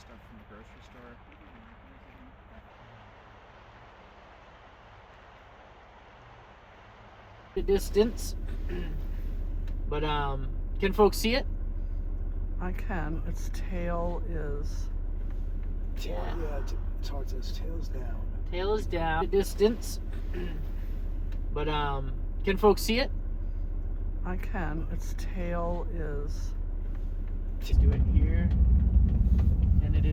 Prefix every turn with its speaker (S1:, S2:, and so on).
S1: stuff from the grocery store.
S2: The distance, but can folks see it?
S3: I can. Its tail is...
S2: Yeah.
S4: It's hard to, its tail's down.
S2: Tail is down. The distance, but can folks see it?
S3: I can. Its tail is...
S2: Just do it here.